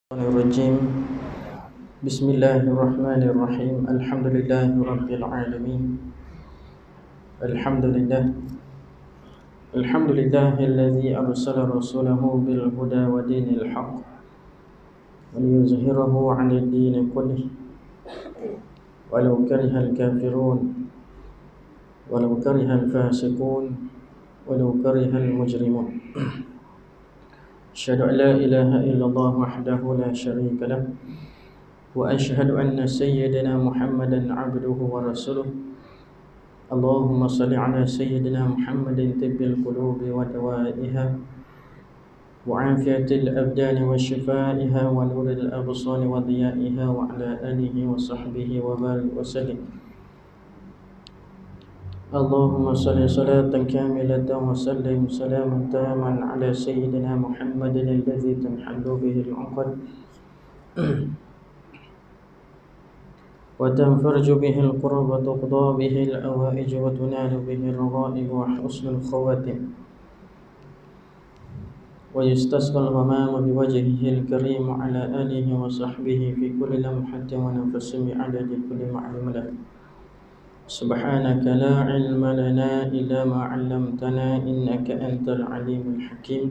الرجيم. بسم الله الرحمن الرحيم. الحمد لله رب العالمين. الحمد لله الذي أرسل رسوله بالهدى ودين الحق وليظهره على الدين كله ولو كره الكافرون ولو كره الفاسقون ولو كره المجرمون. أشهد أن لا إله إلا الله وحده لا شريك له وأشهد أن سيدنا محمدا عبده ورسوله. اللهم صل على سيدنا محمد طب القلوب ودوائها وعافية الأبدان وشفائها ونور الأبصار وضيائها وعلى آله وصحبه وبارك وسلم. اللهم صل صلاة كاملة وسلم سلاما تاما على سيدنا محمد الذي تنحل به العقد وتنفرج به القرب وتقضى به الأوائج وتنال به الرغائب وحسن الخواتم ويستسقى الغمام بوجهه الكريم على آله وصحبه في كل لمحة ونفس بعدد كل معلوم له. سبحانك لا علم لنا إلا ما علمتنا إنك أنت العليم الحكيم.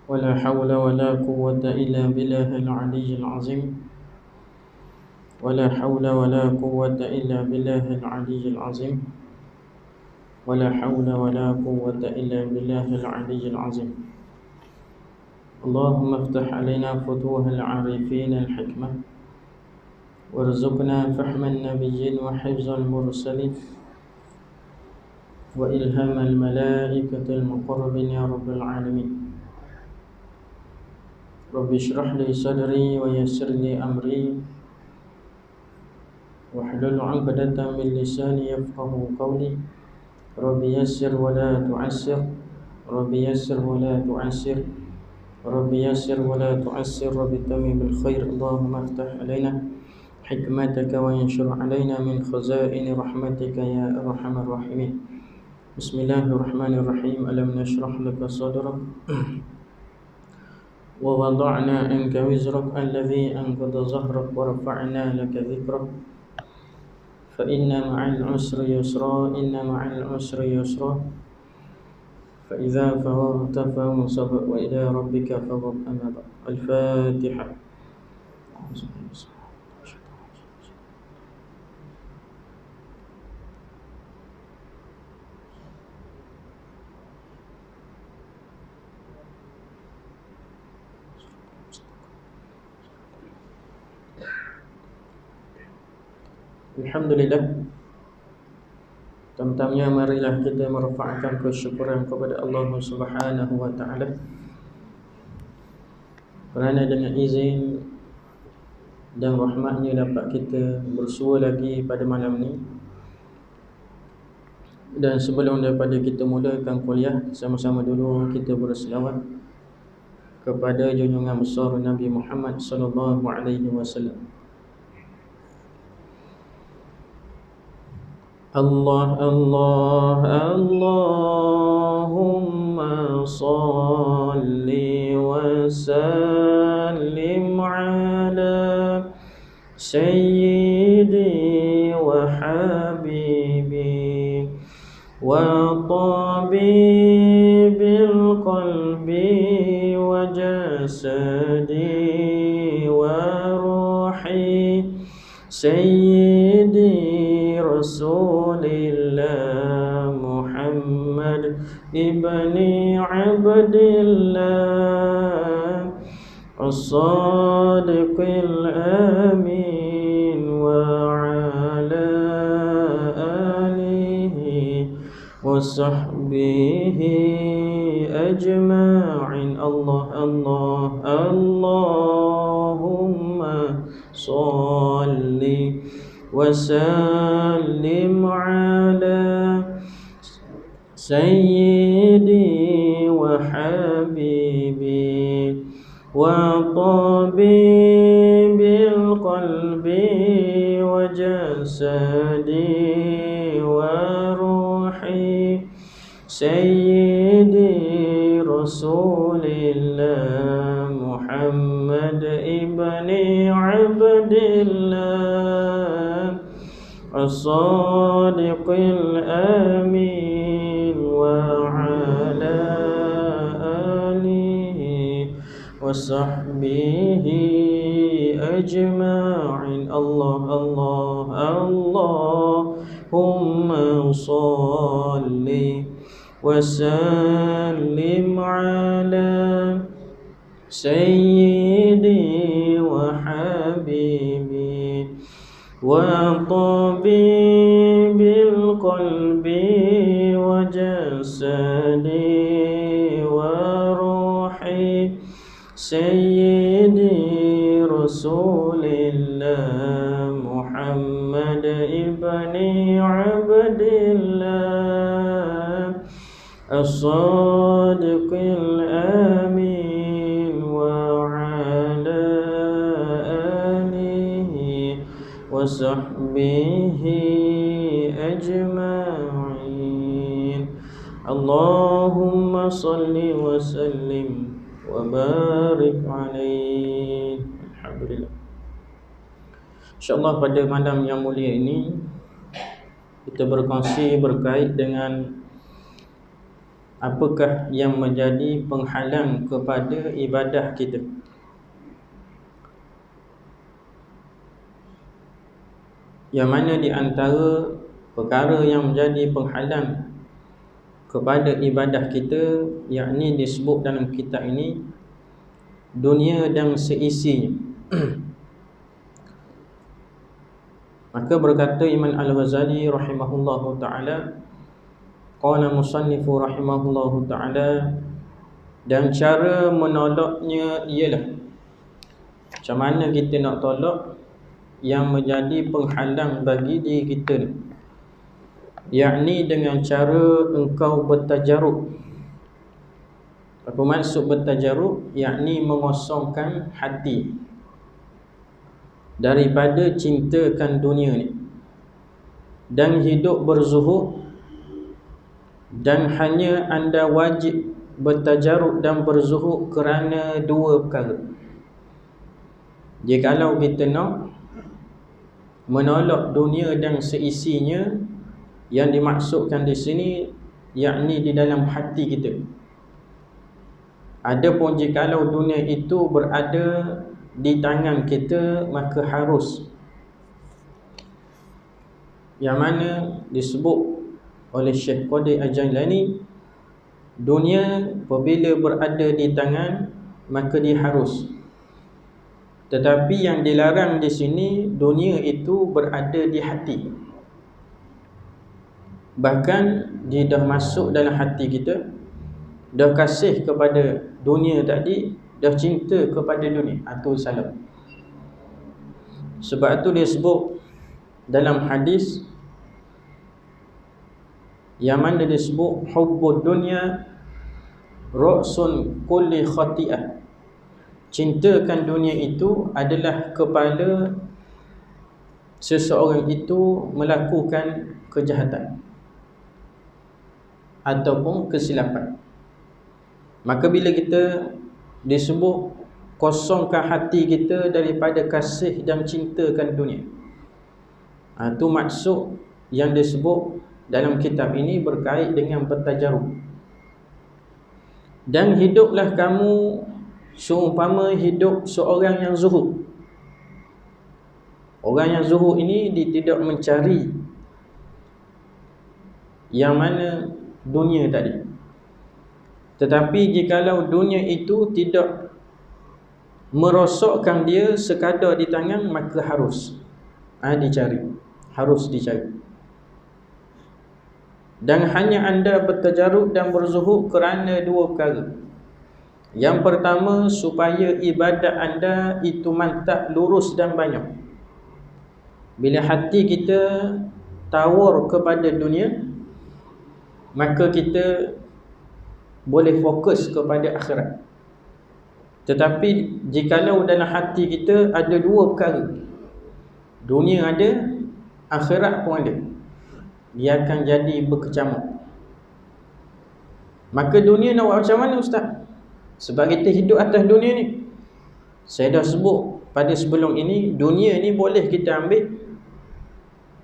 ولا حول ولا قوة إلا بالله العلي العظيم. ولا حول ولا قوة إلا بالله العلي العظيم. ولا حول ولا قوة إلا بالله العلي العظيم. اللهم افتح علينا فتوح العارفين الحكمة وارزقنا فهم النبيين وحفظ المرسلين وإلهام الملائكة المقربين يا رب العالمين. رب اشرح لي صدري ويسر لي أمري واحلل عقدة من لساني يفقه قولي. رب يسر ولا تعسر. رب يسر ولا تعسر. رب يسر ولا تعسر. رب تمم بالخير. اللهم افتح علينا حكمتك وينشر علينا من خزائن رحمتك يا أرحم الراحمين. بسم الله الرحمن الرحيم. ألم نشرح لك صدرك ووضعنا عنك وزرك الذي أنقض ظهرك ورفعنا لك ذكرك فإن مع العسر يسرا. إن مع العسر يسرا. فإذا فرغت فانصب وإلى ربك فارغب. أما بعد. الفاتحة. Alhamdulillah. Pertama-tama marilah kita merafa'kan kesyukuran kepada Allah Subhanahu wa taala kerana dengan izin dan rahmatnya dapat kita bersua lagi pada malam ni. Dan sebelum daripada kita mulakan kuliah, sama-sama dulu kita berselawat kepada junjungan besar Nabi Muhammad sallallahu alaihi wasallam. Allah Allah Allahumma salli wa sallim ala sayyidi wa habibi wa tabibil qalbi wa jasadi wa ruhi sayyidi Rasulillah Muhammad ibni Abdillah as-sadiqil amin wa ala alihi wa sahbihi ajma'in. Allah Allah Allahumma salli وسلم على سيدي وحبيبي وطبيب القلب وجسدي وروحي سيدي رسول الله محمد ابن عبد الله الصادق الأمين وعلى آله وصحبه أجمعين. الله الله اللهم صل وسلم على سيدي وحبيبي وطبيب القلب وجسدي وروحي سيدي رسول الله محمد ابن عبد الله الصادق الأمين وعلى آله وصحبه أجمعين. اللهم صل وسلم وبارك عليه. Alhamdulillah. InsyaAllah pada malam yang mulia ini kita berkongsi berkait dengan apakah yang menjadi penghalang kepada ibadah kita. Yang mana di antara perkara yang menjadi penghalang kepada ibadah kita, yakni disebut dalam kitab ini dunia dan seisinya. Maka berkata Imam Al-Ghazali rahimahullahu ta'ala, qala musannifu rahimahullahu ta'ala, dan cara menolaknya ialah macam mana kita nak tolak yang menjadi penghalang bagi diri kita ni, yakni dengan cara engkau bertajaruk. Apa maksud bertajaruk? Yakni mengosongkan hati daripada cintakan dunia ni dan hidup berzuhud, dan hanya anda wajib bertajaruk dan berzuhud kerana dua perkara. Jikalau kita nak menolak dunia dan seisinya, yang dimaksudkan di sini yakni di dalam hati kita. Adapun jikalau dunia itu berada di tangan kita, maka harus, yang mana disebut oleh Syekh Qadir Al-Jailani, dunia apabila berada di tangan maka dia harus. Tetapi yang dilarang di sini, dunia itu berada di hati. Bahkan dia dah masuk dalam hati kita, dah kasih kepada dunia tadi, dah cinta kepada dunia, itu salah. Sebab itu dia sebut dalam hadis yang mana disebut hubbud dunya ra'sun kulli khati'ah. Cintakan dunia itu adalah kepala seseorang itu melakukan kejahatan ataupun kesilapan. Maka bila kita disebut kosongkan hati kita daripada kasih dan cintakan dunia, itu maksud yang disebut dalam kitab ini berkait dengan bertajaruk. Dan hiduplah kamu seumpama hidup seorang yang zuhud. Orang yang zuhud ini dia tidak mencari yang mana dunia tadi. Tetapi jikalau dunia itu tidak merosakkan dia sekadar di tangan, maka harus dicari, harus dicari. Dan hanya anda bertajaruk dan berzuhud kerana dua perkara. Yang pertama, supaya ibadat anda itu mantap, lurus dan banyak. Bila hati kita tawar kepada dunia, maka kita boleh fokus kepada akhirat. Tetapi jikalau dalam hati kita ada dua perkara, dunia ada, akhirat pun ada, dia akan jadi berkecamuk. Maka dunia nak buat macam mana, Ustaz? Sebab kita hidup atas dunia ni. Saya dah sebut pada sebelum ini, dunia ni boleh kita ambil,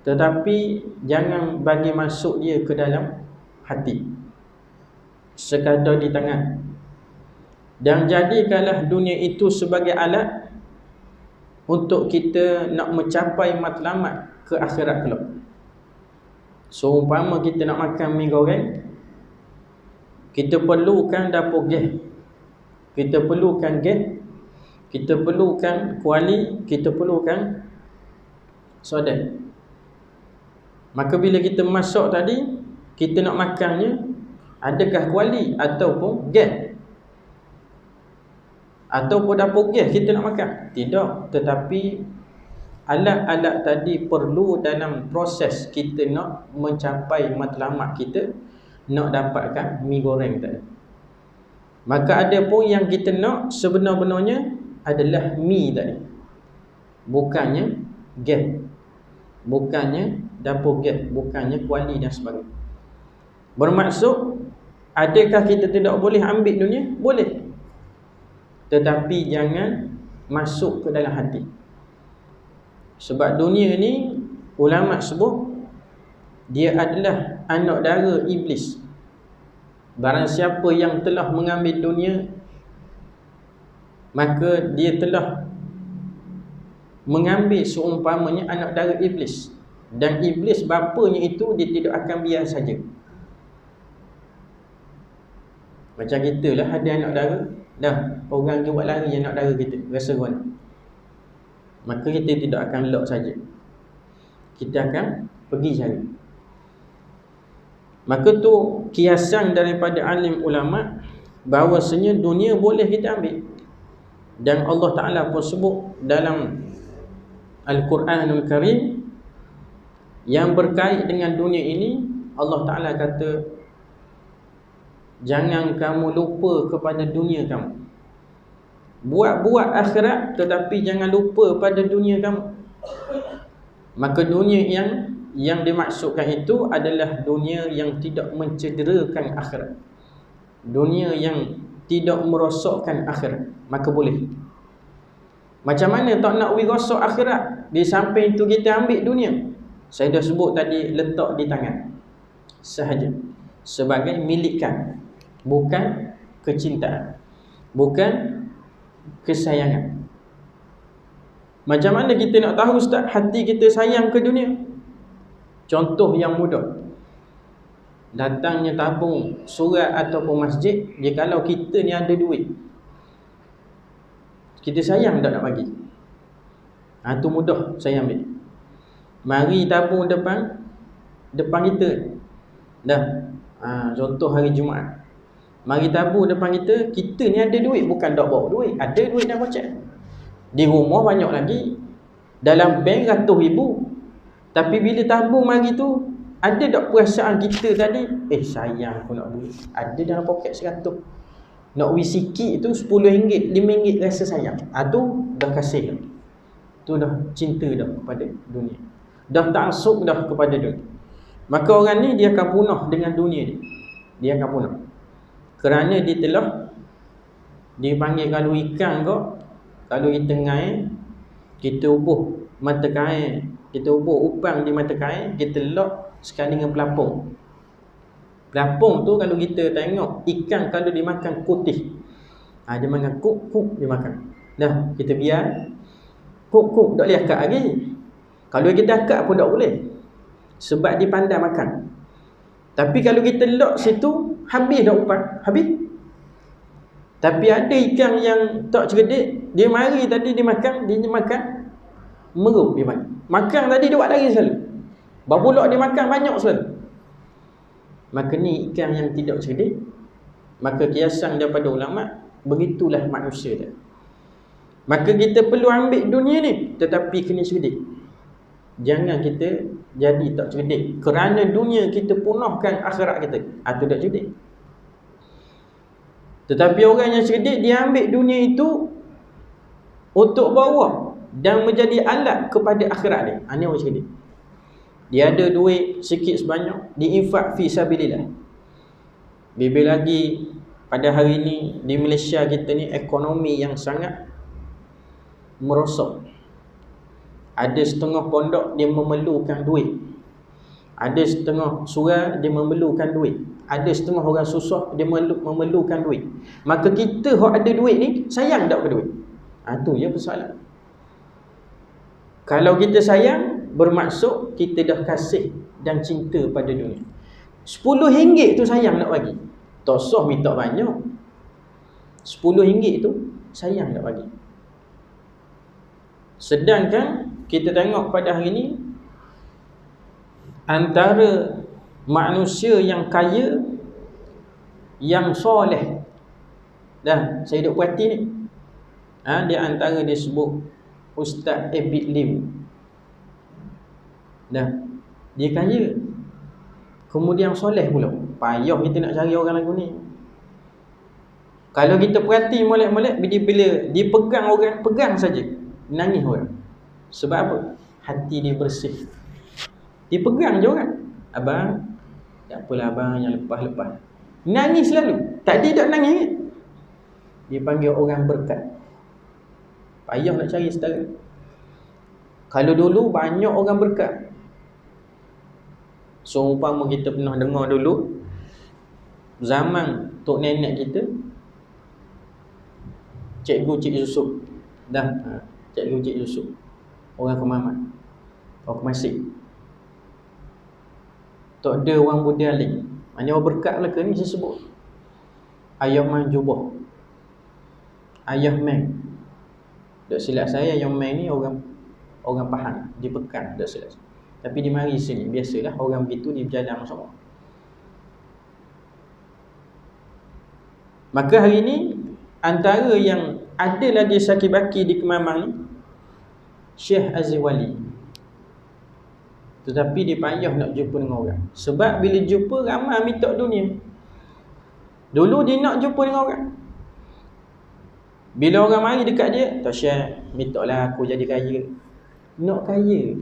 tetapi jangan bagi masuk dia ke dalam hati, sekadar di tangan. Dan jadikanlah dunia itu sebagai alat untuk kita nak mencapai matlamat ke akhirat kelak. Seumpama kita nak makan mi goreng, kita perlukan dapur gas, kita perlukan gas, kita perlukan kuali, kita perlukan soda. Maka bila kita masak tadi, kita nak makannya, adakah kuali ataupun gas, ataupun dapur gas kita nak makan? Tidak. Tetapi alat-alat tadi perlu dalam proses kita nak mencapai matlamat kita, nak dapatkan mi goreng tadi. Maka ada pun yang kita nak sebenar-benarnya adalah mi tadi, bukannya gas, bukannya dapur gas, bukannya kuali dan sebagainya. Bermaksud, adakah kita tidak boleh ambil dunia? Boleh, tetapi jangan masuk ke dalam hati. Sebab dunia ni ulama sebut dia adalah anak dara iblis. Barang siapa yang telah mengambil dunia, maka dia telah mengambil seumpamanya anak dara iblis. Dan iblis bapanya itu dia tidak akan biar saja. Macam kita lah ada anak dara, dah orang dia buat lari anak dara kita, rasa seronok. Maka kita tidak akan lock saja, kita akan pergi cari. Maka tu kiasan daripada alim ulama bahawasanya dunia boleh kita ambil. Dan Allah Ta'ala pun sebut dalam Al-Quranul Karim yang berkait dengan dunia ini, Allah Ta'ala kata, jangan kamu lupa kepada dunia kamu. Buat akhirat, tetapi jangan lupa pada dunia kamu. Maka dunia yang dimaksudkan itu adalah dunia yang tidak mencederakan akhirat, dunia yang tidak merosakkan akhirat. Maka boleh. Macam mana tak nak rosak akhirat? Di samping itu kita ambil dunia. Saya dah sebut tadi, letak di tangan sahaja, sebagai milikan, bukan kecintaan, bukan kesayangan. Macam mana kita nak tahu Ustaz hati kita sayang ke dunia? Contoh yang mudah, datangnya tabung surat ataupun masjid, jikalau kita ni ada duit, kita sayang tak nak bagi? Tu mudah saya ambil. Mari tabung depan kita dah. Contoh hari Jumaat, mari tabung depan kita, kita ni ada duit, bukan tak bawa duit, ada duit dalam kocek. Di rumah banyak lagi, dalam bank ratus ribu. Tapi bila tabung mari tu, ada tak perasaan kita tadi, sayang aku nak duit, ada dalam poket 100. Nak beli sikit tu RM10, RM5 rasa sayang. Tu dah kasih dah. Tu dah cinta dah kepada dunia, dah taksub dah kepada dunia. Maka orang ni dia akan punah dengan dunia ni. Dia akan punah kerana dia telah dipanggil, kalau ikan kok, kalau kita ngai, kita ubuh mata kain, kita ubuh upang di mata kain, kita lock sekali dengan pelapung. Pelapung tu kalau kita tengok ikan, kalau dia makan putih, dia makan kuk, dia makan. Dah, kita biar kuk, tak boleh akak lagi. Kalau kita akak pun tak boleh, sebab dia pandai makan. Tapi kalau kita lock situ, habis dah upang, habis. Tapi ada ikan yang tak cerdik, dia mari tadi dia makan merup, dia makan tadi dia buat lagi selalu. Babulok dia makan banyak selalu. Maka ni ikan yang tidak cerdik. Maka kiasan daripada ulama, begitulah manusia dia. Maka kita perlu ambil dunia ni, tetapi kena cerdik. Jangan kita jadi tak cerdik kerana dunia kita punahkan akhirat kita. Itu tak cerdik. Tetapi orang yang cerdik, dia ambil dunia itu untuk bawa dan menjadi alat kepada akhirat dia. Ini orang cerdik. Dia ada duit sikit sebanyak, diinfak fi sabilillah. Lebih lagi pada hari ini di Malaysia kita ni, ekonomi yang sangat merosot. Ada setengah pondok dia memerlukan duit. Ada setengah surau dia memerlukan duit. Ada setengah orang susah dia memerlukan duit. Maka kita hok ada duit ni sayang tak ke duit? Tu je persoalan. Kalau kita sayang, bermaksud kita dah kasih dan cinta pada dunia. RM10 tu sayang nak bagi, tak sah minta banyak. RM10 tu sayang nak bagi. Sedangkan kita tengok pada hari ni, antara manusia yang kaya, yang soleh, dah saya duk perhati ni, di antara dia sebut Ustaz Abid Lim. Dah, dia kaya, kemudian soleh pula. Payah kita nak cari orang lagu ni. Kalau kita perhati molek-molek, bila dia pegang orang, pegang saja, nangis orang. Sebab apa? Hati dia bersih. Dia pegang je orang. Abang, tak apalah abang, yang lepas-lepas. Nangis selalu. Tadi tak nangis. Dia panggil orang berkat. Payah nak cari setara. Kalau dulu banyak orang berkat. So umpama kita pernah dengar dulu, zaman tok nenek kita, Cik Yusuf. Dah, Cik Yusuf, orang Kemamat, orang Kemasik. Tak ada orang Buddha lain. Maknanya orang berkat lah ke ni saya sebut. Ayah Manjubah, Ayah Meng. Tak silap saya, Ayah Meng ni orang Pahang, di Pekan, tak silap. Tapi dia mari sini, biasalah orang begitu dia berjalan sama. Maka hari ni, antara yang ada lagi saki-baki di Kemamang ni, Syekh Aziz Wali. Tetapi dia payah nak jumpa dengan orang. Sebab bila jumpa, ramai minta dunia. Dulu dia nak jumpa dengan orang. Bila orang mari dekat dia, tak Syekh, minta lah aku jadi kaya. Nak kaya.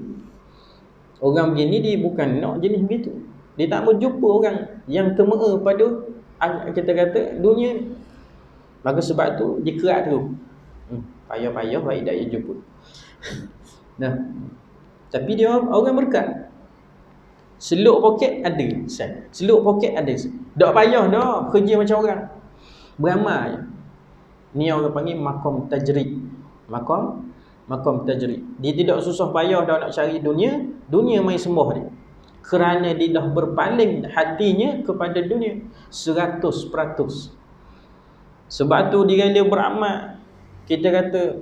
Orang begini dia bukan nak jenis begitu. Dia tak mau jumpa orang yang temera pada, kita kata, dunia. Maka sebab tu dia kerak terus. Payah-payah baik dah dia jumpa. Nah, tapi dia orang berkat. Seluk poket ada, seluk poket ada. Tak payah dah kerja macam orang. Beramal je. Ni orang panggil maqam tajrid. Maqam tajrid. Dia tidak susah payah dah nak cari dunia, dunia mai sembah dia. Kerana dia dah berpaling hatinya kepada dunia 100%. Sebab tu dia beramal. Kita kata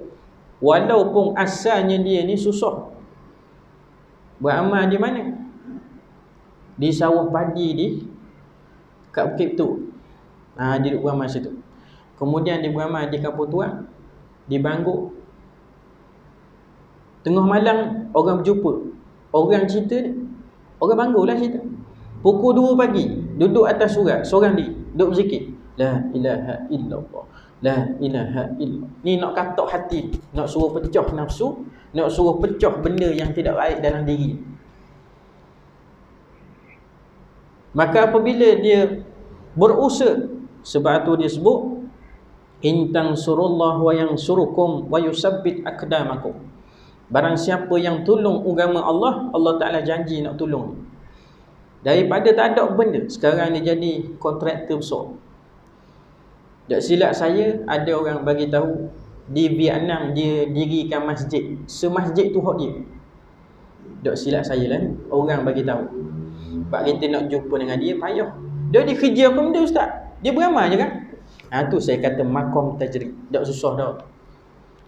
walaupun asalnya dia ni susah, beramal di mana? Di sawah padi di kat Bukit tu. Dia duduk beramal situ. Kemudian dia beramal di Kampung Tuan, di Bangguk. Tengah malam orang berjumpa. Orang cerita ni, orang Bangguk lah cerita. Pukul 2 pagi, duduk atas surat, seorang diri, duduk berzikir. La ilaha illallah, la ilaha illallah. Ni nak katok hati, nak suruh pecah nafsu, nak suruh pecah benda yang tidak baik dalam diri. Maka apabila dia berusaha, sebab tu dia sebut in tansurullah wa yansurukum wa yusabbit aqdamakum. Barang siapa yang tolong agama Allah, Allah Ta'ala janji nak tolong. Daripada tak ada benda, sekarang dia jadi kontraktor besar. Tak silap saya, ada orang bagi tahu di Vietnam dia dirikan masjid. Semasjid tu hak dia. Tak silap saya lah ni, orang bagi tahu. Sebab kita nak jumpa dengan dia payah. Dia kerja apa benda ustaz? Dia beramal je kan? Tu saya kata maqam tajrid. Tak susah dah.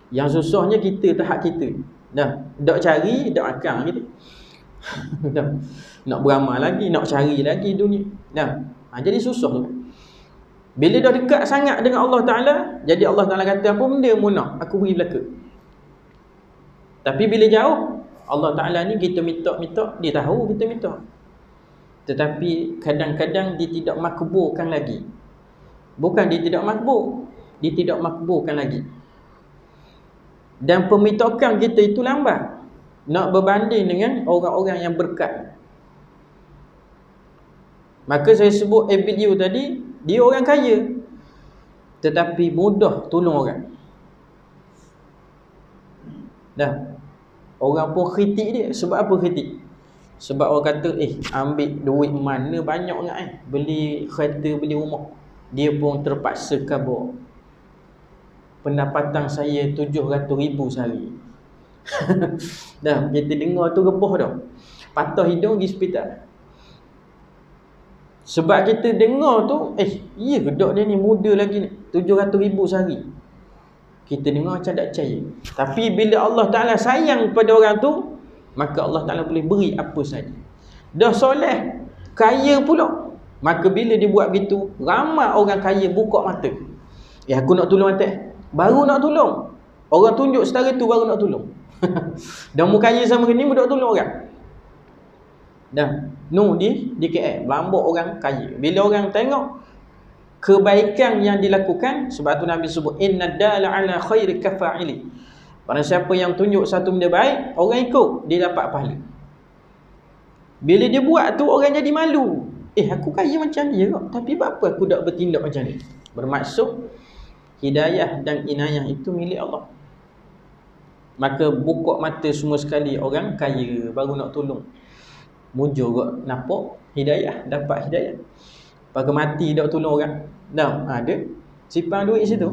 Yang susahnya kita tahap kita. Dah, tak cari, tak akal kita. Dah. Nak beramal lagi, nak cari lagi dunia. Dah. Jadi susah tu. Bila dah dekat sangat dengan Allah Ta'ala, jadi Allah Ta'ala kata apa benda mu nak, aku beri belaka. Tapi bila jauh, Allah Ta'ala ni kita minta, dia tahu kita minta. Tetapi kadang-kadang dia tidak makbulkan lagi. Bukan dia tidak makbul, dia tidak makbulkan lagi. Dan permintaan kita itu lambat nak berbanding dengan orang-orang yang berkat. Maka saya sebut Abid Yu tadi, dia orang kaya tetapi mudah tolong orang. Dah. Orang pun kritik dia. Sebab apa kritik? Sebab orang kata, ambil duit mana banyak sangat beli kereta, beli rumah. Dia pun terpaksa kabur. Pendapatan saya 700,000 sehari. Dah, kita dengar tu rebah dah. Patah hidung pergi hospital. Sebab kita dengar tu, ya ke dok dia ni muda lagi ni, 700,000 sehari. Kita dengar macam tak percaya. Tapi bila Allah Ta'ala sayang kepada orang tu, maka Allah Ta'ala boleh beri apa saja. Dah soleh, kaya pula, maka bila dia buat begitu, ramai orang kaya buka mata. Aku nak tolong mata. Baru nak tolong. Orang tunjuk setara tu baru nak tolong. Dah mu kaya sama ni, mu nak tolong orang. Dah, di KL, bambuk orang kaya. Bila orang tengok kebaikan yang dilakukan, sebab tu Nabi sebut inna dala ala khairi kafa'ili. Barang siapa yang tunjuk satu benda baik, orang ikut, dia dapat pahala. Bila dia buat tu, orang jadi malu. Aku kaya macam dia kok, tapi apa aku tak bertindak macam ni? Bermaksud hidayah dan inayah itu milik Allah. Maka buka mata semua sekali orang kaya baru nak tolong. Mujur kot nampak hidayah, dapat hidayah. Pakai mati tak tolong orang. Dah, ada simpan duit situ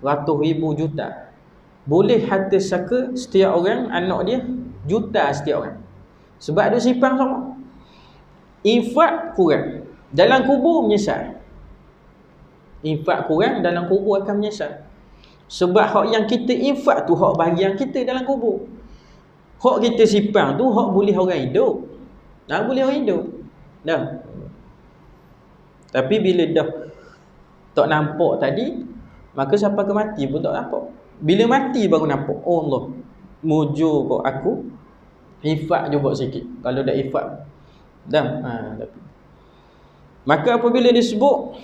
ratus ribu juta. Boleh harta saka setiap orang, anak dia juta setiap orang. Sebab dia simpan sama. Infak kurang, dalam kubur menyesal. Infak kurang, dalam kubur akan menyesal. Sebab hak yang kita infak tu hak bahagian kita dalam kubur. Hak kita simpan tu hak boleh orang hidup. Boleh orang hidup. Dah. Tapi bila dah tak nampak tadi, maka sampai ke mati pun tak nampak. Bila mati baru nampak, oh Allah, mujur kok aku infak juga sikit. Kalau dah infak dah, tapi maka apabila disebut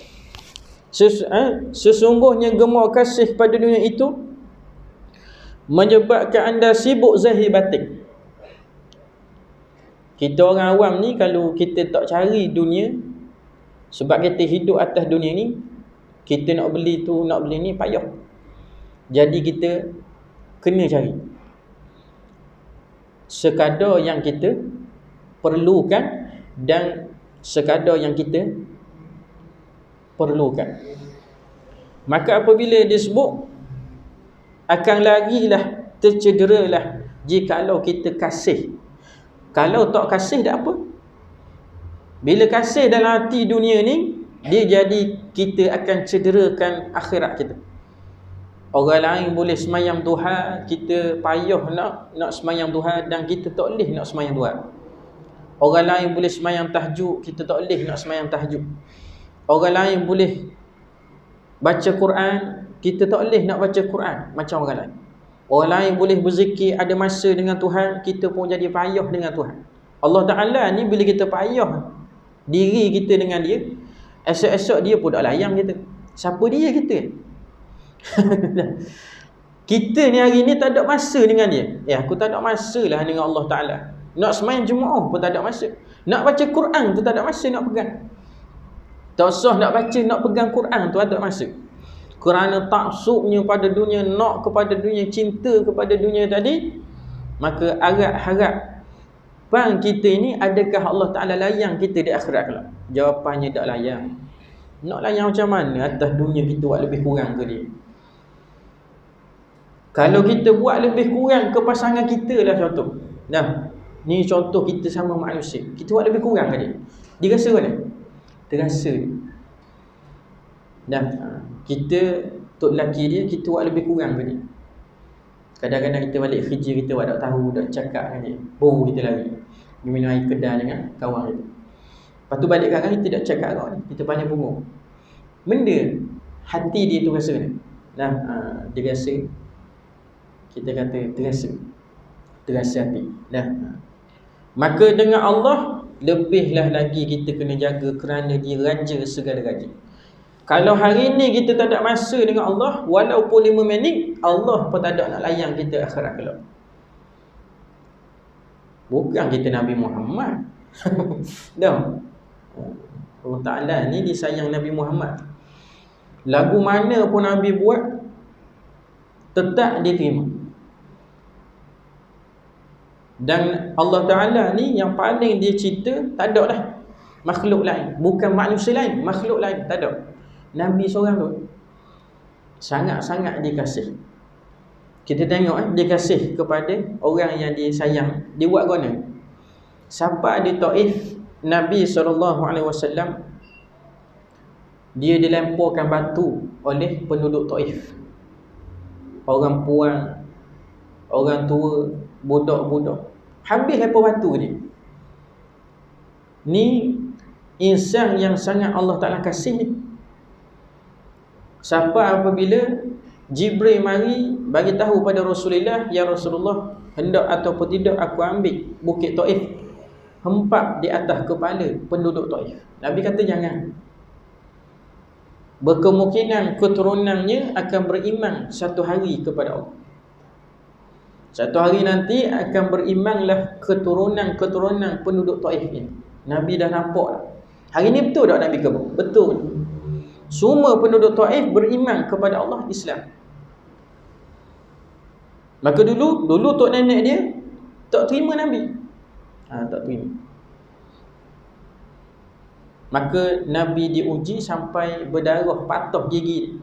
sesungguhnya gemar kasih pada dunia itu menyebabkan anda sibuk zahir batin. Kita orang awam ni, kalau kita tak cari dunia, sebab kita hidup atas dunia ni, kita nak beli tu, nak beli ni payah. Jadi kita kena cari sekadar yang kita perlukan dan sekadar yang kita perlukan. Maka apabila disebut, akan lagilah, tercederalah jikalau kita kasih. Kalau tak kasih dah apa? Bila kasih dalam hati dunia ni, dia jadi kita akan cederakan akhirat kita. Orang lain boleh semayang duha, kita payah nak semayang duha dan kita tak boleh nak semayang duha. Orang lain boleh semayang tahajud, kita tak boleh nak semayang tahajud. Orang lain boleh baca Quran, kita tak boleh nak baca Quran macam orang lain. Orang lain boleh berzikir, ada masa dengan Tuhan, kita pun jadi payah dengan Tuhan. Allah Ta'ala ni bila kita payah diri kita dengan dia, esok-esok dia pun tak layan kita. Siapa dia kita? Kita ni hari ni tak ada masa dengan dia. Aku tak ada masa lah dengan Allah Ta'ala. Nak semayang Jumaat pun tak ada masa. Nak baca Quran tu tak ada masa nak pegang. Tak usah nak baca, nak pegang Quran tu ada masa. Kerana taksubnya pada dunia, nak kepada dunia, cinta kepada dunia tadi, maka harap kita ini, adakah Allah Ta'ala layan kita di akhirat kelak? Jawapannya tak layan. Nak layan macam mana atas dunia kita buat lebih kurang ke dia? Kalau kita buat lebih kurang ke pasangan kita lah contoh. Nah, ni contoh kita sama manusia. Kita buat lebih kurang ke dia? Dia rasa mana? Terasa dia. Dah, kita tok lelaki dia, kita buat lebih kurang ke dia. Kadang-kadang kita balik kerja, kita buat tak tahu, tak cakap dengan dia, baru kita lari minum air kedai dengan kawan kita. Lepas tu balik kadang kita tak cakap dengan dia, kita panjang punggung. Benda hati dia tu rasa ni. Nah, dia rasa, kita kata terasa hati. Dah. Maka dengan Allah lebihlah lagi kita kena jaga, kerana dia raja segala raja. Kalau hari ni kita tak ada masa dengan Allah, walaupun 5 minit, Allah pun tak ada nak layan kita akhirat kelak. Bukan kita Nabi Muhammad. Dah. Allah Ta'ala ni disayang Nabi Muhammad. Lagu mana pun Nabi buat, tetap dia terima. Dan Allah Ta'ala ni yang paling dia cerita, tak ada dah makhluk lain, bukan manusia lain, makhluk lain, tak ada. Nabi seorang tu sangat-sangat dikasih. Kita tengok dia kasih kepada orang yang dia sayang. Dia buat guna. Sampai di Taif, Nabi SAW dia dilemparkan batu oleh penduduk Taif. Orang puan, orang tua, budak-budak, habis lempar batu dia. Ni insan yang sangat Allah Ta'ala kasih ni. Sampai apabila Jibril mari bagi tahu pada Rasulullah, ya Rasulullah, hendak ataupun tidak aku ambil bukit Taif, hempap di atas kepala penduduk Taif. Nabi kata jangan. Berkemungkinan keturunannya akan beriman satu hari kepada Allah. Satu hari nanti akan berimanlah keturunan penduduk Taif ini. Nabi dah nampak dah. Hari ni betul tak Nabi kata? Betul. Semua penduduk Taif beriman kepada Allah, Islam. Maka dulu tok nenek dia tak terima Nabi. Tak terima. Maka Nabi diuji sampai berdarah patah gigi.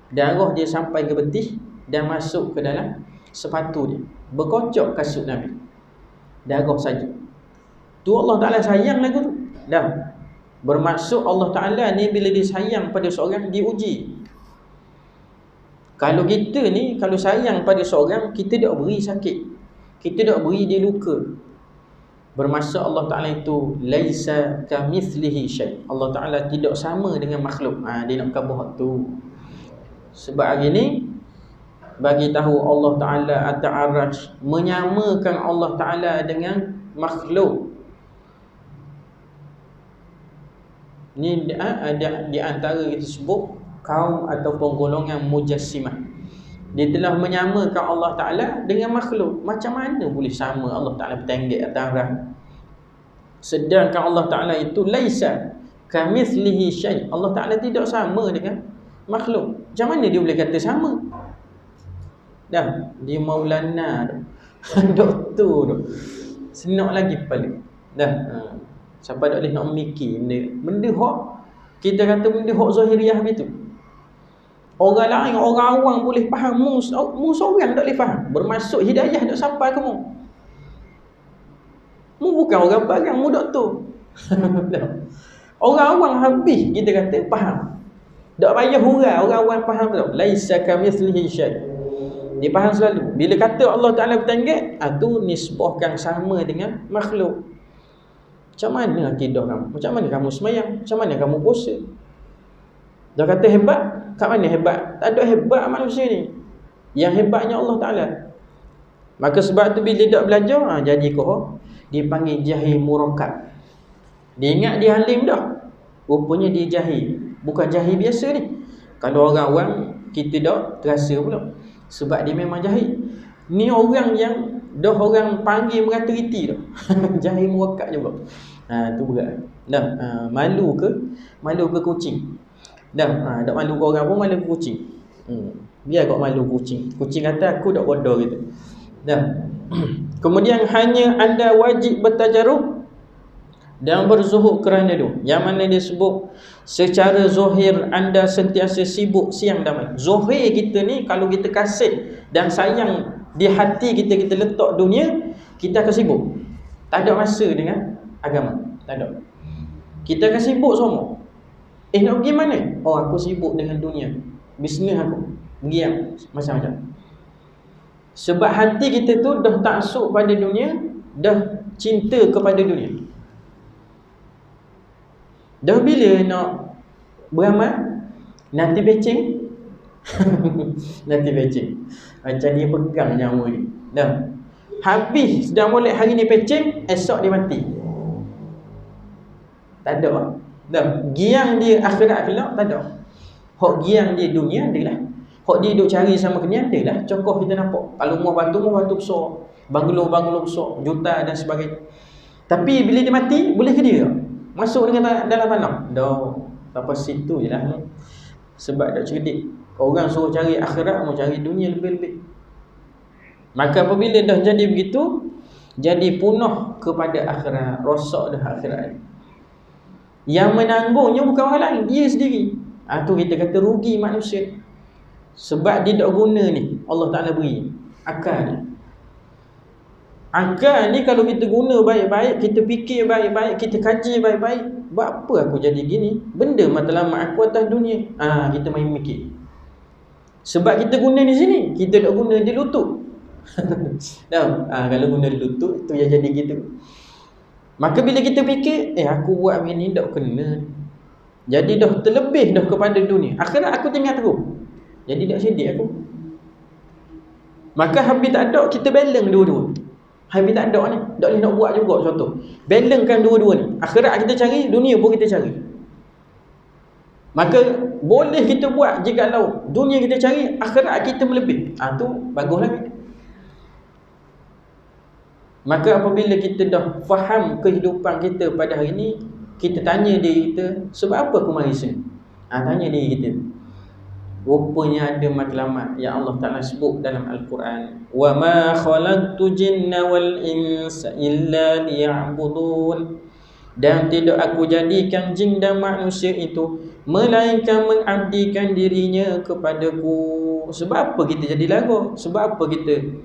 Darah dia sampai ke betih dan masuk ke dalam sepatu dia. Berkocok kasut Nabi. Darah saja. Tu Allah Ta'ala sayang lagu tu. Dah. Bermaksud Allah Ta'ala ni bila dia sayang pada seorang, diuji. Kalau kita ni, kalau sayang pada seorang, kita tak beri sakit, kita tak beri dia luka. Bermaksud Allah Ta'ala itu laisa kamithlihi syai'. Allah Ta'ala tidak sama dengan makhluk. Dia nak kabah tu. Sebab hari ni bagi tahu Allah Ta'ala at-ta'arraj, menyamakan Allah Ta'ala dengan makhluk. Ni di antara kita sebut kaum ataupun golongan mujassimah. Dia telah menyamakan Allah Ta'ala dengan makhluk. Macam mana boleh sama Allah Ta'ala bertenggek atas arah? Sedangkan Allah Ta'ala itu laisa kamithlihi syai'. Allah Ta'ala tidak sama dengan makhluk. Macam mana dia boleh kata sama? Dah, dia Maulana tu. Doktor tu. Senang lagi kepala. Dah. Sampai tak boleh nak memikir benda hak. Kita kata benda hak zahiriah begitu. Orang lain, orang awam boleh faham, mu seorang tak boleh faham. Bermaksud hidayah tak sampai ke mu. Mu bukan orang barang, mu doktor. Orang awam habis kita kata faham. Tak payah hurai, orang awam faham tak. Laisa kamithlihi syai'. Dia faham selalu. Bila kata Allah Ta'ala bertenggek, tu nisbahkan sama dengan makhluk. Macam mana akidah kamu? Macam mana kamu semayang? Macam mana kamu puasa? Dah kata hebat? Kat mana hebat? Tak ada hebat manusia ni. Yang hebatnya Allah Ta'ala. Maka sebab tu bila tak belajar, jadi kau dipanggil jahil murakab. Dia ingat dia alim dah, rupanya dia jahil. Bukan jahil biasa ni. Kalau orang awam, kita tak terasa pula, sebab dia memang jahil. Ni orang yang dah orang panggil merata-riti dah. Jahil murakab juga. Tu berat. Dah, malu ke kucing. Dah, tak malu ke orang pun, malu ke kucing. Biar kau malu kucing. Kucing kata aku tak bodoh gitu. Dah. Kemudian hanya anda wajib bertajarub dan berzuhud kerana itu. Yang mana dia sebut secara zahir anda sentiasa sibuk siang dan malam. Zahir kita ni kalau kita kasih dan sayang di hati kita, kita letak dunia, kita akan sibuk. Tak ada masa dengan agama. Tak ada. Kita akan sibuk semua. Nak pergi mana? Aku sibuk dengan dunia, bisnes aku, pergi macam-macam. Sebab hati kita tu dah taksub pada dunia, dah cinta kepada dunia. Dah bila nak beramal, nanti becing. Nanti becing. Macam dia pegang nyawa ni. Dah. Habis dah mulai hari ni becing, esok dia mati. Tak ada. Dah. Giang dia akhirat kelak tak ada. Hak giang dia dunia dia lah. Hak dia duk cari sama kenyang dia lah. Contoh kita nampak. Kalau rumah batu besar, banglo besar, juta dan sebagainya. Tapi bila dia mati, boleh ke dia masuk dengan dalam tanah? Dah. Sampai situ je lah. Sebab tak cerdik. Orang suruh cari akhirat, mau cari dunia lebih-lebih. Maka apabila dah jadi begitu, jadi punah kepada akhirat, rosak dah akhirat. Yang menanggungnya bukan orang lain, dia sendiri. Tu kita kata rugi manusia. Sebab dia tak guna ni, Allah Ta'ala beri akal ni. Akal ni kalau kita guna baik-baik, kita fikir baik-baik, kita kaji baik-baik, buat apa aku jadi gini? Benda matlamat aku atas dunia. Kita main mikir. Sebab kita guna di sini, kita tak guna di lutut. Kalau guna di lutut, tu yang jadi gitu. Maka bila kita fikir, aku buat begini tak kena, jadi dah terlebih dah kepada dunia. Akhirat aku tinggal terus, jadi tak sedih aku. Maka habis tak ada, kita balance dua-dua. Habis tak ada ni, tak boleh nak buat juga contoh. Balancekan dua-dua ni. Akhirat kita cari, dunia pun kita cari. Maka boleh kita buat jikalau dunia kita cari, akhirat kita melebih. Tu bagus lagi. Maka apabila kita dah faham kehidupan kita pada hari ini, kita tanya diri kita, sebab apa aku mari sini? Tanya diri kita. Rupanya ada matlamat yang Allah Ta'ala sebut dalam Al-Quran. Wa ma khalaqtu jinna wal insa illa liya'budun. Dan tidak aku jadikan jin dan manusia itu melainkan mengabdikan dirinya kepadaku. Sebab apa kita jadi lara? Sebab apa kita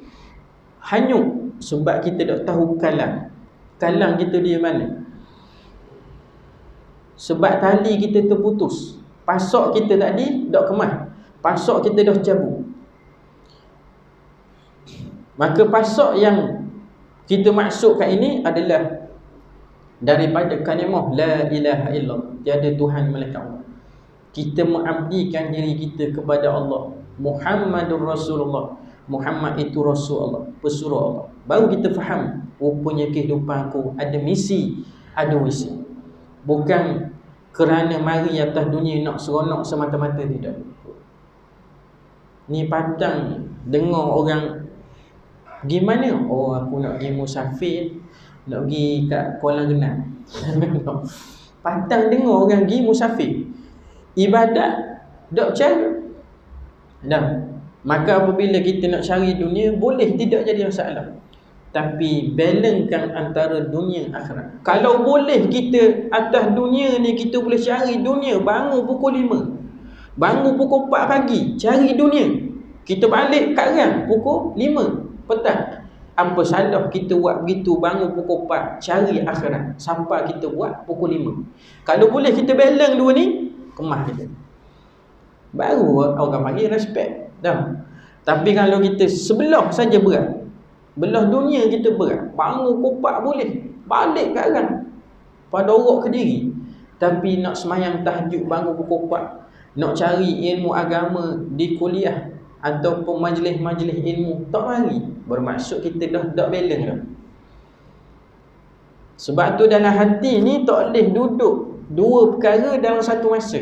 hanyut? Sebab kita tak tahu kalang. Kalang kita di mana? Sebab tali kita terputus. Pasok kita tadi tak kemas, pasok kita dah cabut. Maka pasok yang kita maksudkan ini adalah daripada kalimah la ilaha illallah, tiada Tuhan melainkan Allah. Kita mengabdikan diri kita kepada Allah. Muhammadur Rasulullah, Muhammad itu Rasul Allah, pesuruh Allah. Baru kita faham, rupanya kehidupan aku ada misi, ada visi. Bukan kerana mari atas dunia nak seronok semata-mata, tidak. Ni padang dengar orang pergi mana? Aku nak pergi musafir, nak pergi kat Kuala Genang. Padang dengar orang pergi musafir, ibadat tak cara. Maka apabila kita nak cari dunia, boleh tidak jadi masalah. Tapi balancekan antara dunia akhirat. Kalau boleh kita atas dunia ni, kita boleh cari dunia, bangun pukul 5, bangun pukul 4 pagi, cari dunia. Kita balik kadang pukul 5 petang. Apa salah kita buat begitu, bangun pukul 4, cari akhirat, sampai kita buat pukul 5. Kalau boleh kita balance dua ni, kemas kita. Baru orang panggil respect. Tapi kalau kita sebelah saja berat, belah dunia kita berat, bangun kopak boleh, balik kadang pada orok ke diri. Tapi nak semayang tahajud bangun pukul 4, nak cari ilmu agama di kuliah ataupun majlis-majlis ilmu, tak mari. Bermaksud kita dah tak balance dah. Sebab tu dalam hati ni tak boleh duduk dua perkara dalam satu masa.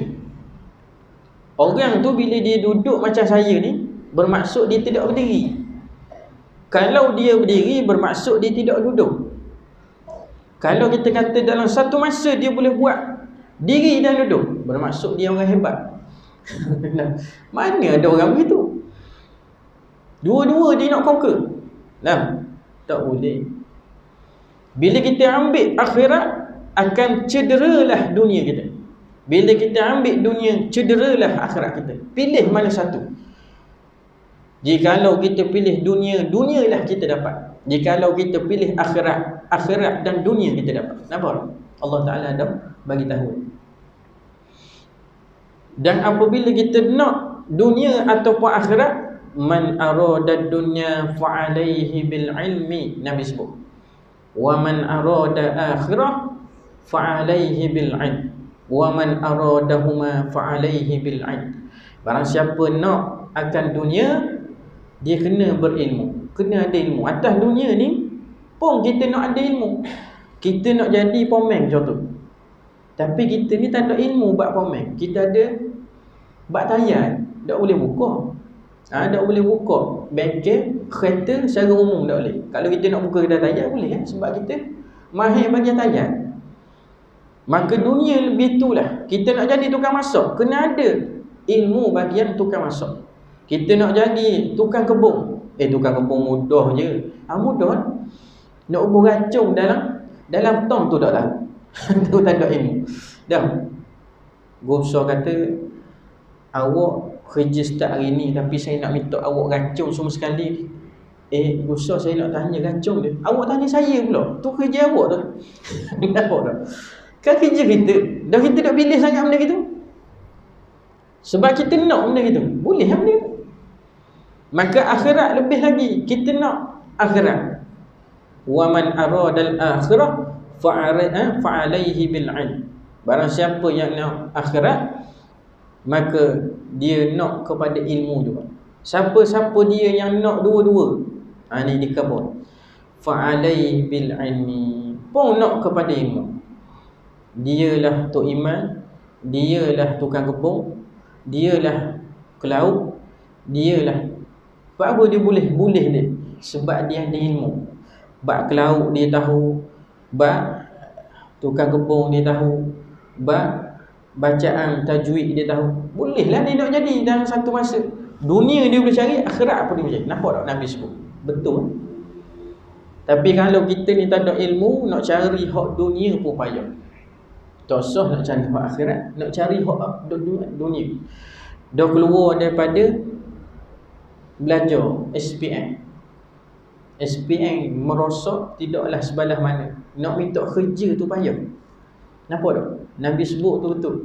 Orang tu bila dia duduk macam saya ni, bermaksud dia tidak berdiri. Kalau dia berdiri, bermaksud dia tidak duduk. Kalau kita kata dalam satu masa dia boleh buat diri dan duduk, bermaksud dia orang hebat. Mana ada orang begitu? Dua-dua dia nak conquer. Tak boleh. Bila kita ambil akhirat, akan cederalah dunia kita. Bila kita ambil dunia, cederalah akhirat kita. Pilih mana satu. Jikalau kita pilih dunia, dunialah kita dapat. Jikalau kita pilih akhirat, akhirat dan dunia kita dapat. Nampak? Allah Ta'ala dah bagi tahu. Dan apabila kita nak dunia ataupun akhirat, man arada dunya fa'alaihi bil ilmi, Nabi sebut. Wa man arada akhirah fa'alaihi bil ilm. Wa man aradahuma fa'alaihi bil ilm. Barang siapa nak akan dunia, dia kena berilmu, kena ada ilmu. Atas dunia ni pun kita nak ada ilmu. Kita nak jadi pemain contoh, tapi kita ni tak ada ilmu buat pemain. Kita ada buat tayar, tak boleh buka. Tak boleh buka bengkel, kereta secara umum tak boleh. Kalau kita nak buka kedai tayar boleh kan? Sebab kita mahir bagian tayar. Maka dunia lebih itulah. Kita nak jadi tukang masak, kena ada ilmu bagian tukang masak. Kita nak jadi tukang kebun, tukang kebun mudah je. Mudah. Nak ubah racun dalam tong tu tak tahu. Tu tak ada ilmu. Dah. Gosok kata, awak kerja start hari ni tapi saya nak minta awak racun semua sekali. Gosok saya nak tanya racun dia. Awak tanya saya pula. Tu kerja awak tu. Nampak tak? Kan kerja kita. Dah kita tak pilih sangat benda gitu. Sebab kita nak benda gitu. Boleh lah benda tu. Maka akhirat lebih lagi. Kita nak akhirat. Wa man aradal akhirah fa'alaihi bil 'ilm. Barang siapa yang nak akhirat, maka dia nak kepada ilmu juga. Siapa-siapa dia yang nak dua-dua, ni dikabur. Fa'alaihi bil 'ilmi. Pun nak kepada ilmu. Dialah tok iman, dialah tukang kebun, dialah ke laut, dialah apa dia boleh dia. Sebab dia ada ilmu. Bab ke laut dia tahu, bab tukang kebun dia tahu, bab bacaan tajwid dia tahu. Bolehlah dia nak jadi dalam satu masa. Dunia dia boleh cari, akhirat apa dia boleh cari. Nampak tak Nabi sebut? Betul. Tapi kalau kita ni tak ada ilmu, nak cari hak dunia pun payah. Tak sah nak cari hak akhirat, nak cari hak dunia. Dah keluar daripada belajar SPM merosot tidaklah sebelah mana. Nak minta kerja tu payah. Nampak tak? Nabi sebut tu betul.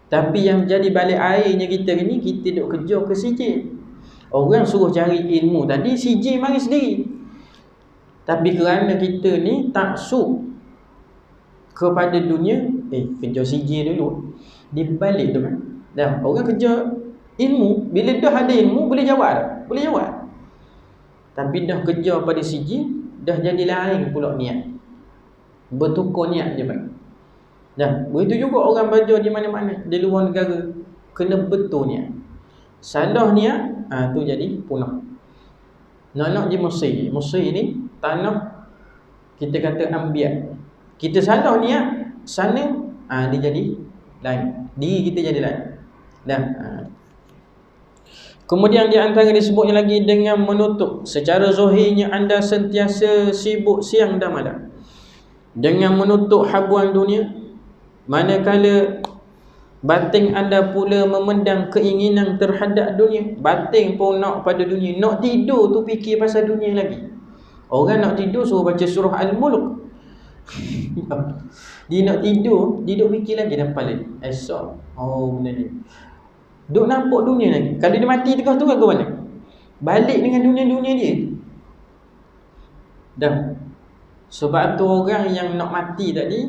Tapi yang jadi balik airnya kita ni, kita duk kerja ke CJ. Orang suruh cari ilmu tadi, CJ mari sendiri. Tapi kerana kita ni taksub kepada dunia, kerja CJ dulu. Dia balik tu kan. Dah, orang kerja ilmu, bila dah ada ilmu boleh jawab tak? Boleh jawab. Tapi dah kerja pada CJ, dah jadi lain pula niat. Bertukar niat je bang. Dah, begitu juga orang belajar di mana-mana, di luar negara, kena betul niat. Salah niat, tu jadi punah. Nak di Mesir ni tanah kita kata ambiat. Kita salah niat sana, dia jadi lain. Diri kita jadi lain. Dah. Kemudian di antara disebutnya lagi dengan menutup. Secara zahirnya anda sentiasa sibuk siang dan malam dengan menutup habuan dunia, manakala batin anda pula memendam keinginan terhadap dunia. Batin pun nak pada dunia. Nak tidur tu fikir pasal dunia lagi. Orang nak tidur suruh baca surah Al-Mulk. Dia nak tidur, dia duk fikir lagi dalam kepala. Esok, benda ni. Duk nampak dunia lagi. Kalau dia mati tengah tu ke mana? Balik dengan dunia-dunia dia. Dah. Sebab tu orang yang nak mati tadi,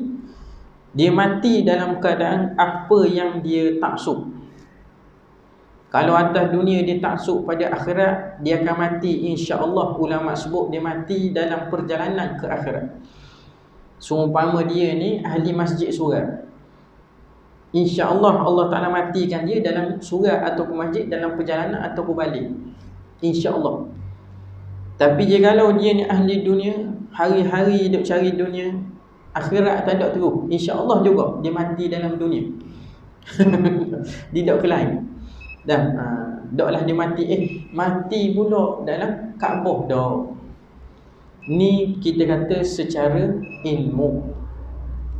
dia mati dalam keadaan apa yang dia taksub. Kalau atas dunia dia taksub pada akhirat, dia akan mati insya-Allah. Ulama sebut dia mati dalam perjalanan ke akhirat. Seumpama dia ni ahli masjid surat, insya-Allah Allah Ta'ala matikan dia dalam surat ataupun masjid, dalam perjalanan ataupun balik, insya-Allah. Tapi jikalau dia ni ahli dunia, hari-hari duk cari dunia, akhirat tak ada terus, insya-Allah juga dia mati dalam dunia. Dia tak ke lain. Dah, daklah dia mati mati pula dalam Kaabah dah. Ni kita kata secara ilmu.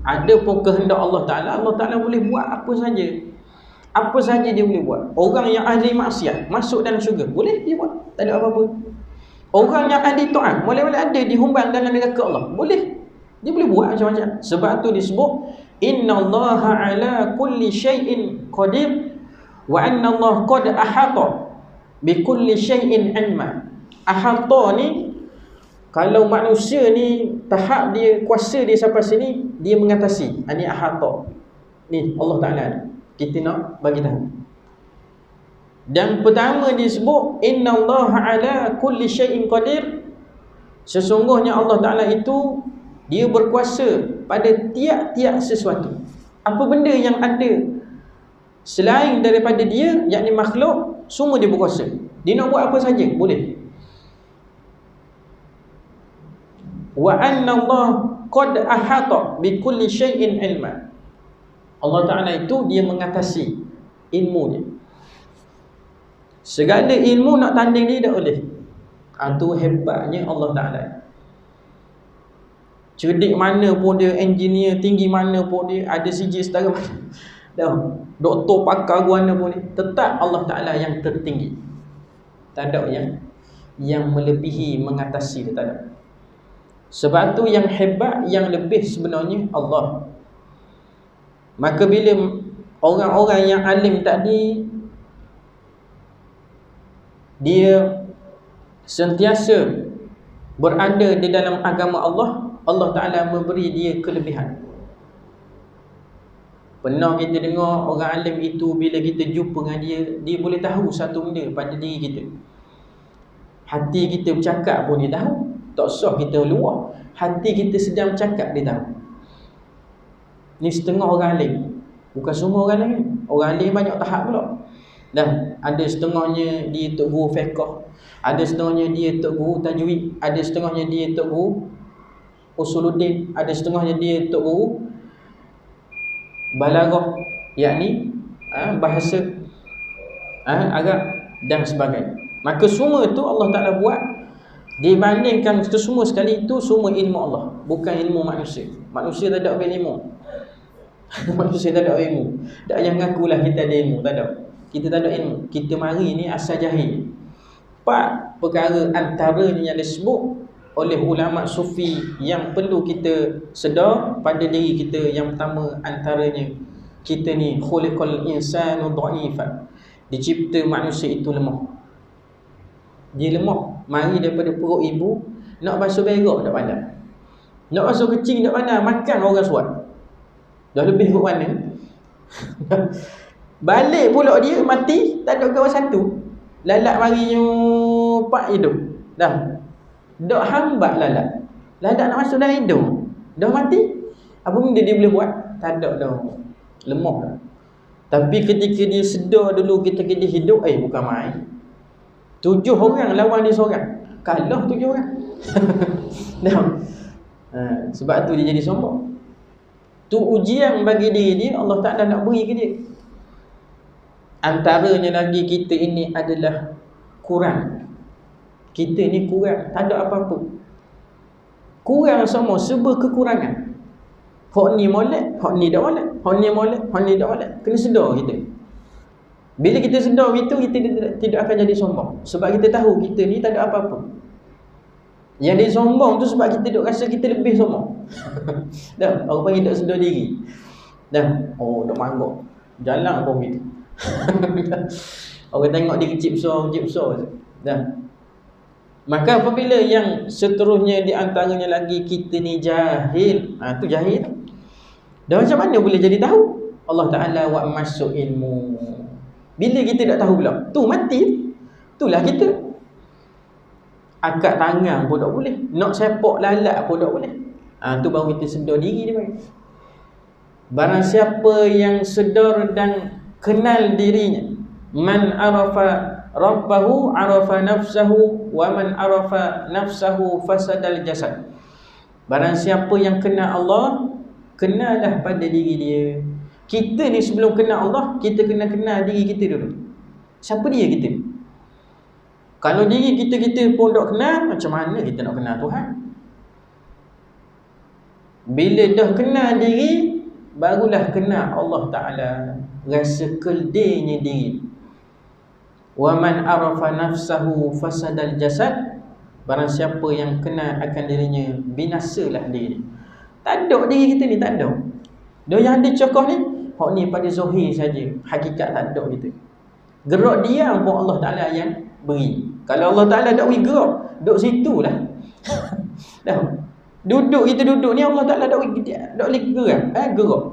Ada pun kehendak Allah Ta'ala, Allah Ta'ala boleh buat apa saja. Apa saja dia boleh buat. Orang yang ahli maksiat masuk dalam syurga, boleh dia buat, tak ada apa-apa. Orang yang ahli taat, boleh-boleh ada dihumbang dalam neraka Allah, boleh. Dia boleh buat macam-macam. Sebab tu disebut innallaha ala kulli syai'in qadir wa annallaha qad ahata bi kulli syai'in ilma. Ahata ni, kalau manusia ni tahap dia, kuasa dia sampai sini, dia mengatasi. Ini ahata. Ni Allah Ta'ala ni, kita nak bagi tahu. Dan pertama disebut innallaha ala kulli syai'in qadir. Sesungguhnya Allah Ta'ala itu dia berkuasa pada tiap-tiap sesuatu. Apa benda yang ada selain daripada dia, yakni makhluk, semua dia berkuasa. Dia nak buat apa saja boleh. Wa anna Allah qad ahata bi kulli syai'in ilma. Allah Ta'ala itu dia mengatasi ilmu dia. Segala ilmu nak tanding dia tak boleh. Itu hebatnya Allah Ta'ala. cerdik mana pun dia, engineer tinggi mana pun dia, ada CJ setara mana, dah doktor pakar mana pun dia, tetap Allah Ta'ala yang tertinggi. Tak ada yang melebihi, mengatasi dia, tak ada. Sebab tu yang hebat, yang lebih sebenarnya Allah. Maka bila orang-orang yang alim tadi, dia sentiasa berada di dalam agama Allah, Allah Ta'ala memberi dia kelebihan. Pernah kita dengar orang alim itu, bila kita jumpa dengan dia boleh tahu satu benda pada diri kita. Hati kita bercakap pun dia tahu. Tak usah kita luar, hati kita sedang bercakap dia tahu. Ni setengah orang alim, bukan semua orang alim. Orang alim banyak tahap pula. Dan ada setengahnya dia tok guru fiqh, ada setengahnya dia tok guru tajwid, ada setengahnya dia tok guru usuluddin, ada setengahnya dia tok guru balaghah, yakni bahasa Arab dan sebagainya. Maka semua itu Allah Ta'ala buat, dibandingkan itu semua sekali, itu semua ilmu Allah, bukan ilmu manusia. Manusia tak ada ilmu. Manusia tak ada ilmu. Tak payah ngakulah kita ada ilmu, tak ada. Kita tak ada ilmu. Kita mari ni asal jahil. 4 perkara antaranya yang disebut oleh ulama sufi yang perlu kita sedar pada diri kita. Yang pertama antaranya, kita ni khuliqal insanu dha'ifan, dicipta manusia itu lemah. Dia lemah. Mari daripada perut ibu, nak basuh berak tak pandai, nak basuh kecing tak pandai, makan orang suat. Dah lebih kot mana. Balik pula dia mati, tak ada kawan satu. Lalat mari nyupak hidup. Dah dok hambat lalat. Lalat nak masuk dalam hidung, dah mati. Apa benda dia boleh buat? Tak ada dah. Lemah dah. Tapi ketika dia sedar dulu ketika dia hidup, bukan main. 7 orang lawan dia seorang, kalah 7 orang. Dah. Sebab tu dia jadi sombong. Tu ujian bagi diri dia, Allah Ta'ala nak beri ke dia. Antaranya lagi, kita ini adalah kurang. Kita ni kurang, tak ada apa-apa. Kurang semua, serba kekurangan. Hak ni molek, hak ni tak molek, hak ni molek, hak ni tak molek. Kena sedar kita. Bila kita sedar itu, kita tidak akan jadi sombong. Sebab kita tahu kita ni tak ada apa-apa. Yang dia sombong tu sebab kita duk rasa kita lebih sombong. Dah, orang panggil tak sedar diri. Dah, duk manggut. Jalan pun gitu. Orang tengok dia kecil besar je. Dah. Maka apabila yang seterusnya di antaranya lagi, kita ni jahil. Tu jahil. Dan macam mana boleh jadi tahu? Allah Ta'ala buat masuk ilmu. Bila kita tak tahu pula, tu mati. Itulah kita. Angkat tangan pun tak boleh, nak sepak lalat pun tak boleh. Tu baru kita sedar diri dia. Barang siapa yang sedar dan kenal dirinya, man arafa rabbahu arafa nafsahu, wa man arafa nafsahu fasadal jasad. Barang siapa yang kenal Allah, kenallah pada diri dia. Kita ni sebelum kenal Allah, kita kena kenal diri kita dulu. Siapa dia kita? Kalau diri kita pun tak kenal, macam mana kita nak kenal Tuhan? Bila dah kenal diri, barulah kenal Allah Ta'ala. Rasa keldenya diri. Wa man arafa nafsahu fasadal jasad. Barang siapa yang kenal akan dirinya, binasalah diri. Tak ada diri kita ni, tak ada. Dia yang ada cokoh ni, hak ni pada zahir saja, hakikat tak ada kita. Gerak diam pun Allah Ta'ala yang beri. Kalau Allah Ta'ala tak beri gerak, duduk situ lah. Dah. Duduk kita duduk ni, Allah Ta'ala tak boleh gerak. Gerak.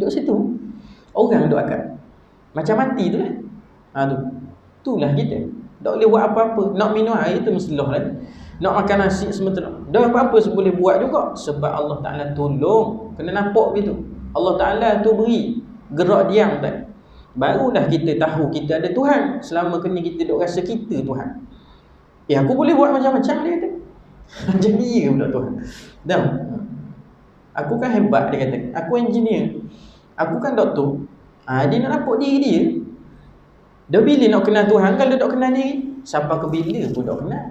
Duduk situ. Orang duduk akal. Macam mati tu lah. Itulah kita. Tak boleh buat apa-apa. Nak minum air tu mesti lah. Nak makan nasi sementara. Dah apa-apa boleh buat juga. Sebab Allah Ta'ala tolong. Kena nampak begitu. Allah Ta'ala tu beri gerak diam tadi. Barulah kita tahu kita ada Tuhan. Selama kini kita duk rasa kita Tuhan. Aku boleh buat macam-macam, dia kata. Macam dia pula Tuhan. Dah. Aku kan hebat, dia kata. Aku engineer. Aku kan doktor. Dia nak nampak diri dia. Dah bila nak kenal Tuhan, kalau tak kenal diri, sampai ke bila pun tak kenal.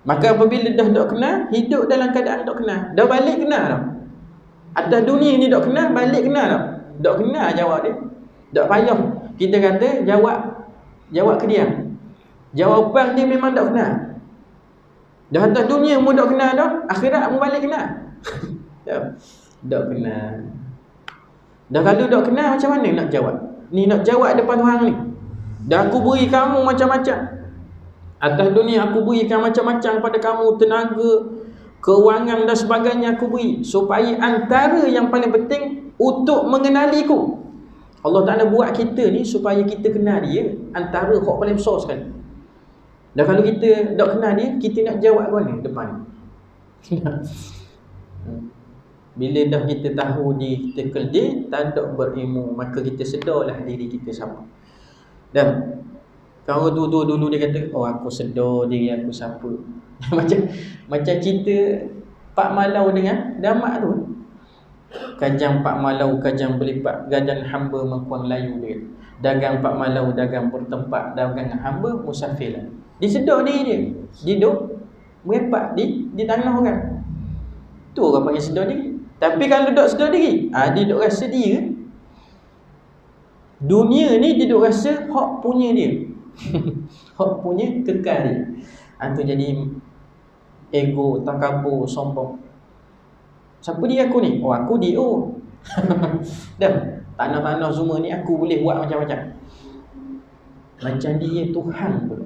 Maka apabila dah dok kenal, hidup dalam keadaan dok kenal, dah balik kenal dah. Atas dunia ni dok kenal, balik kenal dah. Dok kenal jawab dia. Dok payah kita kata jawab ke dia. Jawapan dia memang dok kenal. Dah atas dunia mu dok kenal dah, akhirat mu balik kenal. Dok kenal. Dah kalau dok kenal, macam mana nak jawab? Ni nak jawab depan Tuhan ni. Dah aku beri kamu macam-macam. Atas dunia aku berikan macam-macam pada kamu, tenaga, keuangan dan sebagainya aku beri, supaya antara yang paling penting untuk mengenaliku. Allah Ta'ala buat kita ni supaya kita kenal dia, antara hak paling besar sekali. Dan kalau kita tak kenal dia, kita nak jawab ke mana depan? Bila dah kita tahu diri kita keldil, tak ada berilmu, maka kita sedarlah diri kita siapa. Dan kalau dulu dia kata, oh aku sedar diri aku siapa. macam cerita Pak Malau dengan Damak tu. Kajang Pak Malau, kajang belipat, gadang hamba mengkuang layu dia. Dagang Pak Malau, dagang bertempat, dagang hamba musafir lah. Dia sedar diri dia. Dia duduk merepat di tanah orang. Tu orang panggil sedar diri. Tapi kalau duduk sedar diri, dia duduk rasa dia. Dunia ni dia duduk rasa hak punya dia. Hak punya kekal dia. Itu jadi ego, takabur, sombong. Siapa dia aku ni? Oh aku dia. Dah, tanah-tanah semua ni aku boleh buat macam-macam. Macam dia Tuhan pun.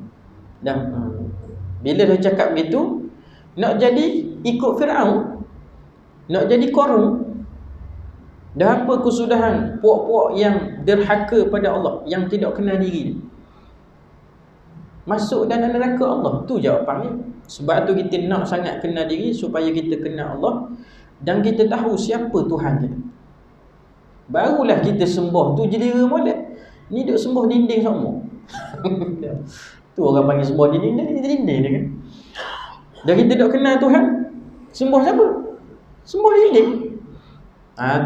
Dah. Bila dah cakap begitu, nak jadi ikut Firaun, nak jadi Qarun. Dah apa kesudahan puak-puak yang derhaka pada Allah, yang tidak kenal diri, masuk dalam neraka Allah. Tu jawapannya. Sebab tu kita nak sangat kenal diri, supaya kita kenal Allah dan kita tahu siapa Tuhan kita. Barulah kita sembah tu jelira molek. Ni duk sembah dinding semua. Tu orang panggil sembah dinding dia kan. Dan kita duk kenal Tuhan, sembah siapa? Sembah dinding.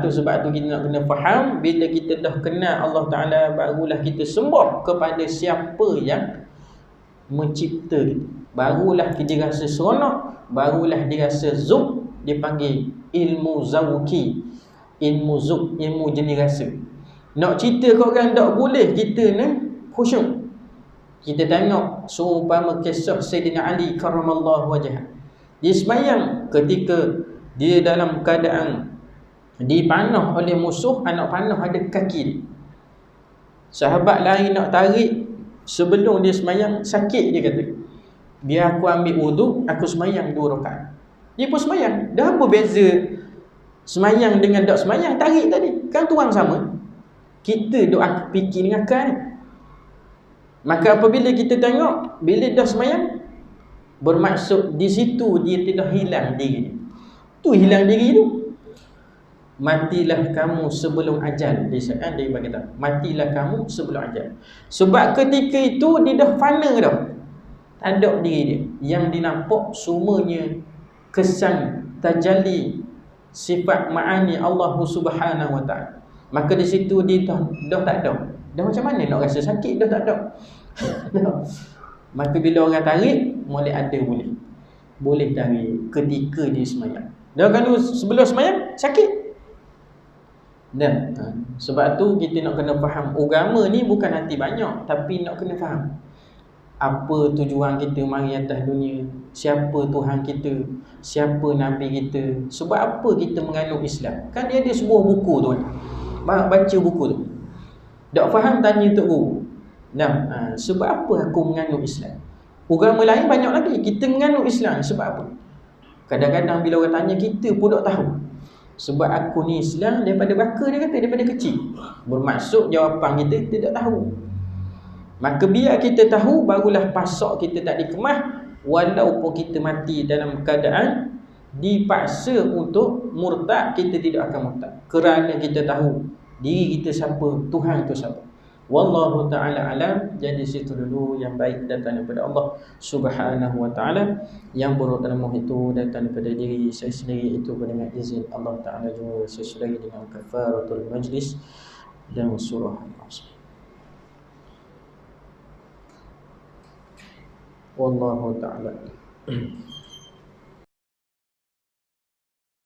Tu sebab tu kita nak kena faham, bila kita dah kenal Allah Ta'ala, barulah kita sembah kepada siapa yang mencipta kita. Barulah dia rasa seronok, barulah dia rasa zuk. Dia panggil ilmu zawki, ilmu zuk, ilmu jenis rasa. Nak cerita ke orang tak boleh, kita ni khusyuk. Kita tengok seumpama kisah Sayyidina Ali karramallahu wajhah. Dia sembahyang ketika dia dalam keadaan dipanah oleh musuh, anak panah ada kaki dia. Sahabat lain nak tarik, sebelum dia sembahyang sakit, dia kata, biar aku ambil wuduk, aku sembahyang 2 rakaat. Dia pun sembahyang. Dah apa beza sembahyang dengan tak sembahyang? Tarik tadi kan tuang sama. Kita duk fikir dengan akal ni. Maka apabila kita tengok, bila dah sembahyang, bermaksud di situ dia tidak hilang diri. Tu hilang diri tu. Matilah kamu sebelum ajal. Dia bagi tahu, matilah kamu sebelum ajal. Sebab ketika itu dia dah fana dah. Tak ada diri dia. Yang dinampak semuanya kesan tajalli sifat ma'ani Allah Subhanahu wa ta'ala. Maka di situ dia dah tak ada. Dah macam mana nak rasa sakit, dah tak ada. Maka bila orang tarik, boleh ada boleh tarik ketika dia sembahyang. Dah kalau sebelum sembahyang sakit. Dan sebab tu kita nak kena faham, agama ni bukan nanti banyak, tapi nak kena faham apa tujuan kita mari atas dunia, siapa Tuhan kita, siapa Nabi kita, sebab apa kita menganut Islam. Kan dia ada sebuah buku tu, baca buku tu, tak faham tanya Tok Guru. Sebab apa aku menganut Islam? Agama lain banyak lagi, kita menganut Islam sebab apa? Kadang-kadang bila orang tanya, kita pun tak tahu. Sebab aku ni Islam daripada baka, dia kata, daripada kecil. Bermaksud jawapan kita tidak tahu. Maka biar kita tahu, barulah pasak kita tak dikemah. Walaupun kita mati dalam keadaan dipaksa untuk murtad, kita tidak akan murtad, kerana kita tahu diri kita siapa, Tuhan itu siapa. Wallahu ta'ala alam. Jadi situ dulu. Yang baik datang daripada Allah Subhanahu wa ta'ala, yang buruk dalam itu datang daripada diri saya sendiri. Itu dengan izin Allah Ta'ala juga saya sudahi dengan kafaratul majlis dan surah Al-Asr. Wallahu ta'ala.